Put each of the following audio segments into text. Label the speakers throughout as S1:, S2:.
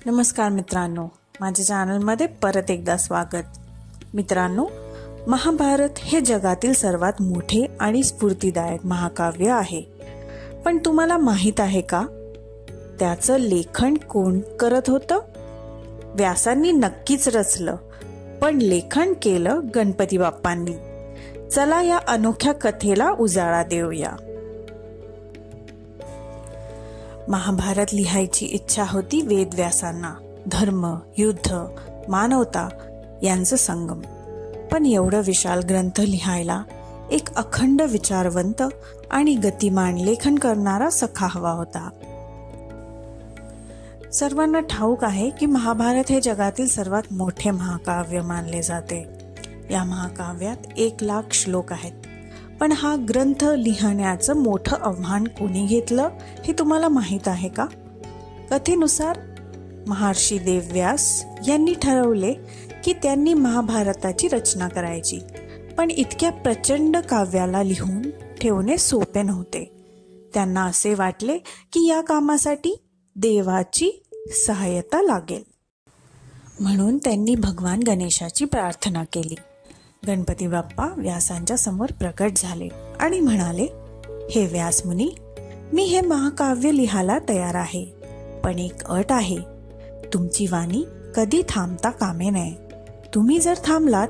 S1: नमस्कार मित्रांनो, माझ्या चॅनलमध्ये परत एकदा स्वागत. मित्रांनो, महाभारत हे जगातील सर्वात मोठे आणि स्फूर्तिदायक महाकाव्य आहे. पण तुम्हाला माहित आहे का, त्याचं लेखन कोण करत होतं? व्यासांनी नक्कीच रचलं, पण लेखन केलं गणपती बाप्पांनी. चला या अनोख्या कथेला उजाळा देऊया. महाभारत लिहायची इच्छा होती वेदव्यासांना. धर्म, युद्ध, मानवता यांचं संगम. पण एवढं विशाल ग्रंथ लिहायला एक अखंड विचारवंत आणि गतिमान लेखन करणारा सखा हवा होता. सर्वांना ठाऊक आहे की महाभारत हे जगातील सर्वात मोठे महाकाव्य मानले जाते. या महाकाव्यात 1,00,000 श्लोक आहेत. पण हा ग्रंथ लिहिण्याचं मोठं आव्हान कोणी घेतलं हे तुम्हाला माहीत आहे का? कथेनुसार महर्षी वेदव्यास यांनी ठरवले की त्यांनी महाभारताची रचना करायची. पण इतक्या प्रचंड काव्याला लिहून ठेवणे सोपे नव्हते. त्यांना असे वाटले की या कामासाठी देवाची सहाय्यता लागेल. म्हणून त्यांनी भगवान गणेशाची प्रार्थना केली. गणपती बाप्पा व्यासांच्या समोर प्रकट झाले आणि म्हणाले, हे व्यास मुनी, मी हे महाकाव्य लिहायला तयार आहे. पण एक अट आहे, तुमची वाणी कधी थांबता कामे नये. तुम्ही जर थांबलात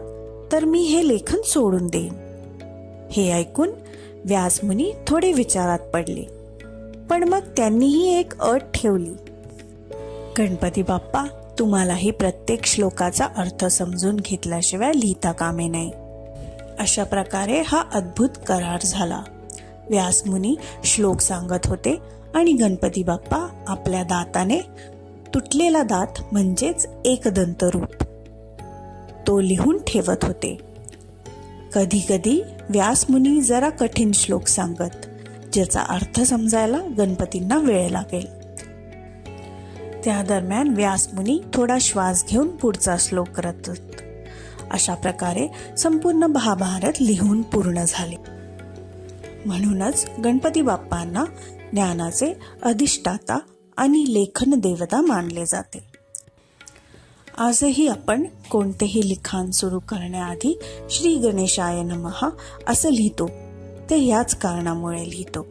S1: तर मी हे लेखन सोडून देईन. हे ऐकून व्यास मुनी थोडे विचारात पडले. पण मग त्यांनीही एक अट ठेवली. गणपती बाप्पा, तुम्हालाही प्रत्येक श्लोकाचा अर्थ समजून घेतल्याशिवाय लिहिता कामे नये. अशा प्रकारे हा अद्भुत करार झाला. व्यासमुनी श्लोक सांगत होते आणि गणपती बाप्पा आपल्या दाताने, तुटलेला दात म्हणजेच एकदंत रूप, तो लिहून ठेवत होते. कधी कधी व्यासमुनी जरा कठीण श्लोक सांगत, ज्याचा अर्थ समजायला गणपतींना वेळ लागेल. त्या दरम्यान व्यासमुनी थोडा श्वास घेऊन पुढचा श्लोक करतात. अशा प्रकारे संपूर्ण महाभारत लिहून पूर्ण झाले. म्हणूनच गणपती बाप्पांना ज्ञानाचे अधिष्ठाता आणि लेखन देवता मानले जाते. आजही आपण कोणतेही लिखाण सुरू करण्याआधी श्री गणेशाय नमः असं लिहितो. ते याच कारणामुळे लिहितो.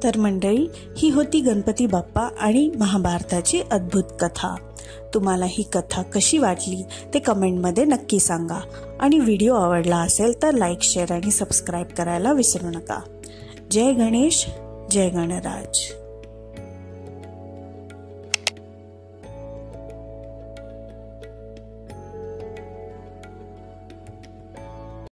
S1: तर मंडळी, ही होती गणपती बाप्पा आणि महाभारताची अद्भुत कथा. तुम्हाला ही कथा कशी वाटली ते कमेंटमध्ये नक्की सांगा. आणि व्हिडिओ आवडला असेल तर लाईक, शेअर आणि सबस्क्राईब करायला विसरू नका. जय गणेश, जय गणराज.